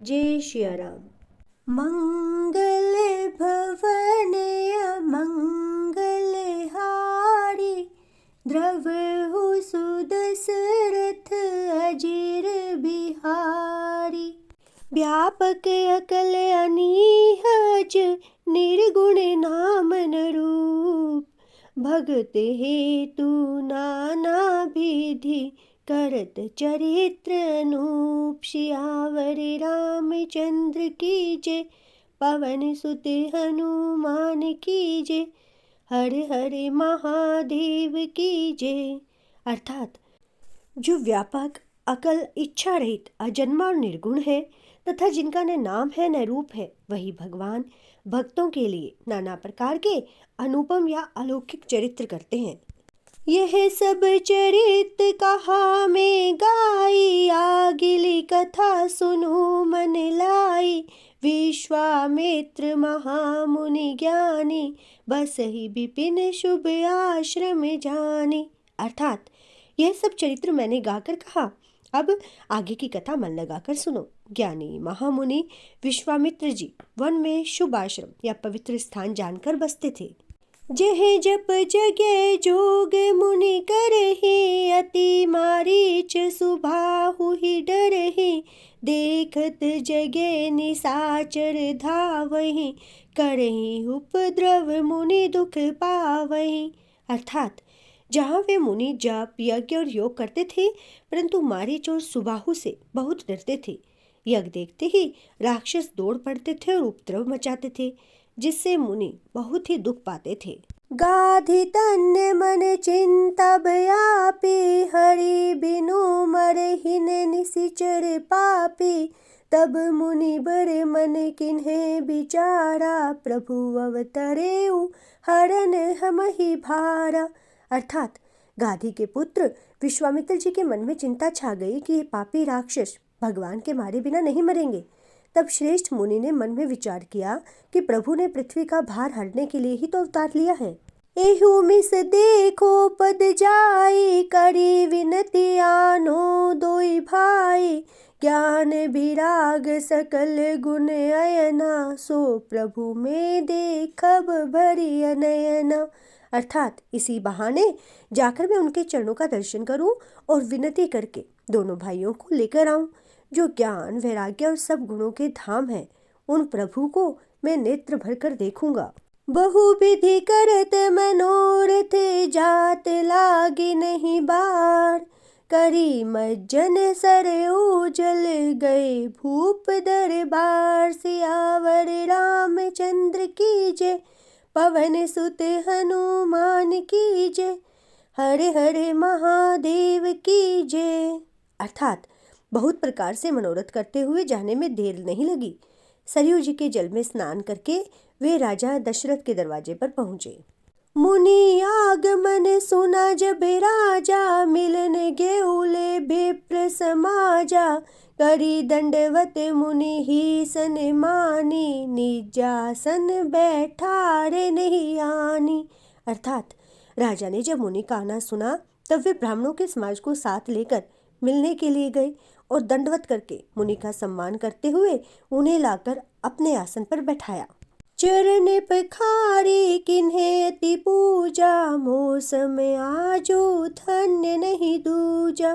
जय सियाराम। मंगल भवन मंगल हारी, द्रवहु सुदशरथ अजीर बिहारी। व्यापक अकल अनीहज, निर्गुण नाम न रूप। भगत हेतु नाना विधि, करत चरित्र अनूप। सियावर रामचंद्र की जय, पवन सुत हनुमान की जय, हर हर महादेव की जय। अर्थात जो व्यापक, अकल, इच्छा रहित, अजन्मा और निर्गुण है तथा जिनका न नाम है न रूप है, वही भगवान भक्तों के लिए नाना प्रकार के अनुपम या अलौकिक चरित्र करते हैं। यह सब चरित्र कहा में गाई, आगिली कथा सुनो मन लाई। विश्वामित्र महामुनि ज्ञानी, बसहि विपिन शुभ आश्रम जानी। अर्थात यह सब चरित्र मैंने गाकर कहा, अब आगे की कथा मन लगाकर सुनो। ज्ञानी महामुनि विश्वामित्र जी वन में शुभ आश्रम या पवित्र स्थान जानकर बसते थे। जह जप जगे जोग मुनि करहि, अति मारीच सुबाहु ही डरहि। देखत जगे निशाचर धावहि, करहि उपद्रव मुनि दुख पावहि। अर्थात जहाँ वे मुनि जप, यज्ञ और योग करते थे, परंतु मारीच और सुबाहु से बहुत डरते थे। यज्ञ देखते ही राक्षस दौड़ पड़ते थे और उपद्रव मचाते थे, जिससे मुनि बहुत ही दुख पाते थे। गाधि तन्य मन चिंता व्यापी, हरि बिनु मरहिन निशिचर पापी। तब मुनि बर मन किन्हे विचारा, प्रभु अवतरेउ हरन हमहि भारा। अर्थात गाधी के पुत्र विश्वामित्र जी के मन में चिंता छा गई कि ये पापी राक्षस भगवान के मारे बिना नहीं मरेंगे। तब श्रेष्ठ मुनि ने मन में विचार किया कि प्रभु ने पृथ्वी का भार हरने के लिए ही तो अवतार लिया है। एहू मिस देखो पद जाई, करी विनती आनो दोई भाई। ज्ञान विराग सकल गुण अयना, सो प्रभु में देखब भरी अनयना। अर्थात इसी बहाने जाकर मैं उनके चरणों का दर्शन करूं और विनती करके दोनों भाइयों को लेकर आऊं। जो ज्ञान, वैराग्य और सब गुणों के धाम है, उन प्रभु को मैं नेत्र भरकर देखूंगा। बहु विधि करत मनोरथ, जात लागी नहीं बार। करी मज्जन सर उजल, गए भूप दरबार। सियावर रामचंद्र की जय, पवन सुत हनुमान की जय, हर हर महादेव की जय। अर्थात बहुत प्रकार से मनोरथ करते हुए जाने में देर नहीं लगी। सरयू जी के जल में स्नान करके वे राजा दशरथ के दरवाजे पर पहुंचे। मुनि आगमन सुना जब राजा, मिलन गेउले विप्र समाजा। करी दंडवत मुनि ही सन मानी, निजासन बैठारे नहीं आनी। अर्थात राजा ने जब मुनि का आना सुना, तब वे ब्राह्मणों के समाज को साथ लेकर मिलने के लिए गए और दंडवत करके मुनि का सम्मान करते हुए उन्हें लाकर अपने आसन पर बैठाया। चरण पखारी किन्हे अति पूजा, मौसम आजो धन्य नहीं दूजा।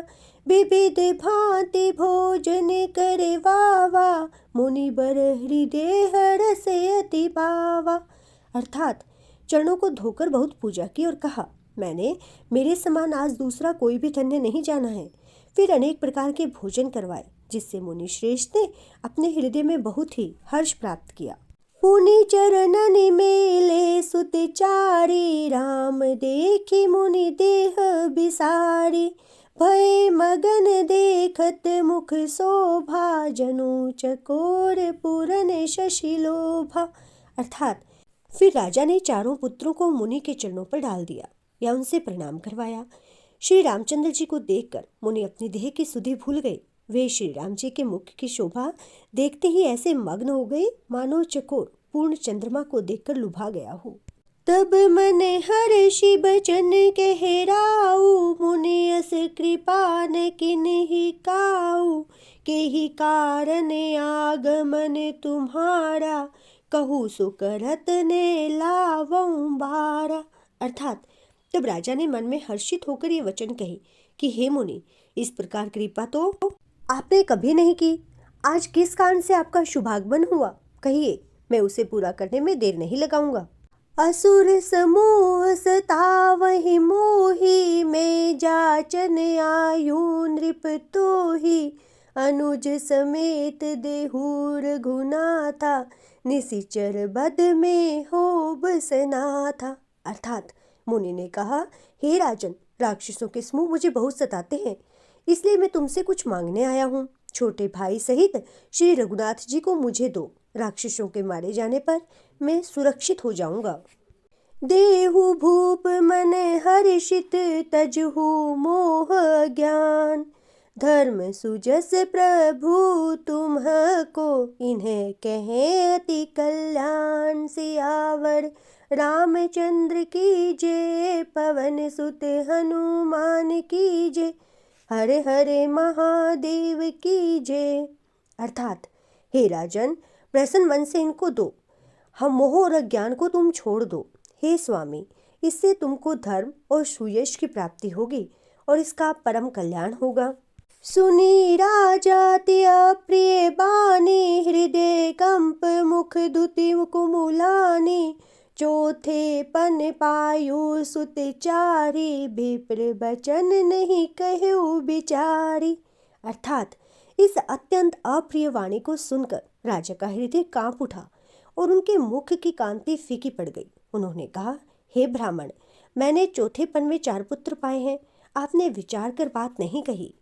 विविध भांति भोजन करे वावा, मुनि बर हृदय हरस अति पावा। अर्थात चरणों को धोकर बहुत पूजा की और कहा, मैंने मेरे समान आज दूसरा कोई भी धन्य नहीं जाना है। फिर अनेक प्रकार के भोजन करवाए, जिससे मुनि श्रेष्ठ ने अपने हृदय में बहुत ही हर्ष प्राप्त किया। पुनि चरणन मेले सुतचारी, राम देखी मुनि देह बिसारी। भय मगन देखत मुख शोभा, जनु चकोर पूरन शशि लोभा। अर्थात फिर राजा ने चारों पुत्रों को मुनि के चरणों पर डाल दिया या उनसे प्रणाम करवाया। श्री रामचंद्र जी को देखकर मुनि अपनी देह की सुधि भूल गए। वे श्री राम जी के मुख की शोभा देखते ही ऐसे मग्न हो गए, मानो चकोर पूर्ण चंद्रमा को देखकर लुभा गया हो। तब मन हर्षि बचन कहराऊ, मुनि अस कृपा न किन्हि काऊ। केहि कारण आगमन तुम्हारा, कहूँ सो करत ने लावऊं बारा। अर्थात तब राजा ने मन में हर्षित होकर ये वचन कहे कि हे मुनि, इस प्रकार कृपा तो आपने कभी नहीं की। आज किस कारण से आपका शुभागमन हुआ, कहिए, मैं उसे पूरा करने में देर नहीं लगाऊंगा। असुर समूह सतावहि मोहि, मैं जाचन आयु नृप तोहि। अनुज समेत देहूर घुनाथा, निशिचर बद में हो बसनाथा। अर्थात मुनि ने कहा, हे राजन, राक्षसों के समूह मुझे बहुत सताते हैं, इसलिए मैं तुमसे कुछ मांगने आया हूँ। छोटे भाई सहित श्री रघुनाथ जी को मुझे दो, राक्षसों के मारे जाने पर मैं सुरक्षित हो जाऊंगा। देहु भूप मन हर्षित, तजहु मोह ज्ञान। धर्म सुजस प्रभु तुम्हको, इन्हें कहे अति कल्याण। सियावर रामचंद्र की जय, पवन सुत हनुमान की जय। हरे हरे महादेव की जय। अर्थात हे राजन, प्रसन्न मन से इनको दो, हम मोह और अज्ञान को तुम छोड़ दो। हे स्वामी, इससे तुमको धर्म और सुयश की प्राप्ति होगी और इसका परम कल्याण होगा। सुनी राजा ते अप्रिय बानी, हृदय कंप मुख दुति कुमुलानी। चौथे पन पायु सुत चारी, विप्र बचन नहीं कहु बिचारी। अर्थात इस अत्यंत अप्रिय वाणी को सुनकर राजा का हृदय कांप उठा और उनके मुख की कांति फीकी पड़ गई। उन्होंने कहा, हे ब्राह्मण, मैंने चौथे पन में 4 पुत्र पाए हैं, आपने विचार कर बात नहीं कही।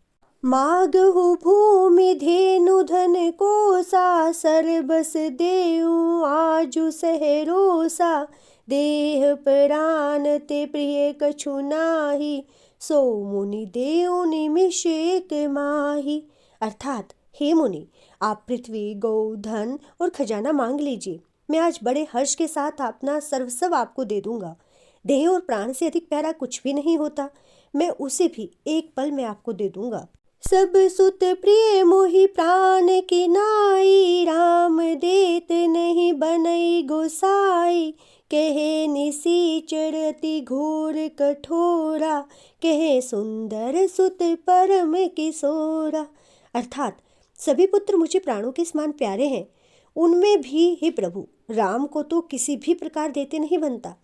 मागहु भूमि धेनु धन कोसा, सरबस देऊं आजु सहरोसा। देह प्राण ते प्रिय कछु नाही, सो मुनि देऊं निमिष एक माही। अर्थात हे मुनि, आप पृथ्वी, गौ, धन और खजाना मांग लीजिए, मैं आज बड़े हर्ष के साथ अपना सर्वस्व आपको दे दूंगा। देह और प्राण से अधिक प्यारा कुछ भी नहीं होता, मैं उसे भी एक पल में आपको दे दूंगा। सब सुत प्रिय मोहि प्राण की नाई, राम देत नहीं बनई गोसाई। कहे निशिचर अति घोर कठोरा, कहे सुंदर सुत परम किशोरा। अर्थात सभी पुत्र मुझे प्राणों के समान प्यारे हैं, उनमें भी हे प्रभु, राम को तो किसी भी प्रकार देते नहीं बनता।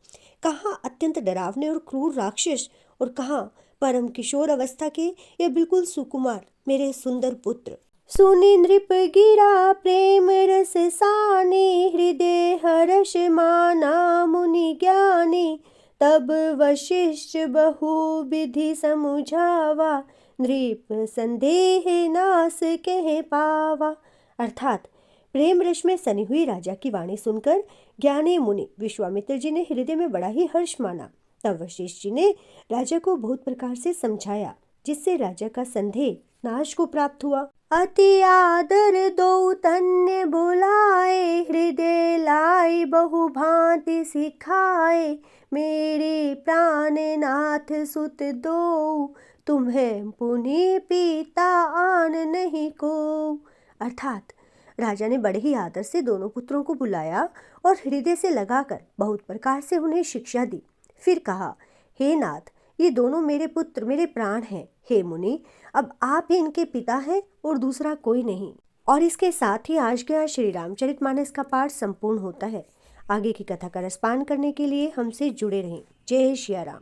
कहाँ अत्यंत डरावने और क्रूर राक्षस, और कहाँ परम किशोर अवस्था के या बिल्कुल सुकुमार मेरे सुंदर पुत्र। सुनि नृप गिरा प्रेम रस सानी, हृदय हर्ष माना मुनि ज्ञानी। तब वशिष्ठ बहु विधि समुझावा, नृप संदेह नास कह पावा। अर्थात प्रेम रस में सनी हुई राजा की वाणी सुनकर ज्ञानी मुनि विश्वामित्र जी ने हृदय में बड़ा ही हर्ष माना। तब वशिष्ठ जी ने राजा को बहुत प्रकार से समझाया, जिससे राजा का संदेह नाश को प्राप्त हुआ। अति आदर दो तन्य बुलाए, हृदय लाई बहु भांति सिखाए। मेरे प्राण नाथ सुत दो, तुम्हें पुनि पिता आन नहीं को। अर्थात राजा ने बड़े ही आदर से दोनों पुत्रों को बुलाया और हृदय से लगाकर बहुत प्रकार से उन्हें शिक्षा दी। फिर कहा, हे नाथ, ये दोनों मेरे पुत्र, मेरे प्राण हैं। हे मुनि, अब आप ही इनके पिता हैं और दूसरा कोई नहीं। और इसके साथ ही आज के श्री रामचरितमानस का पाठ संपूर्ण होता है। आगे की कथा का रसपान करने के लिए हमसे जुड़े रहें। जय श्री राम।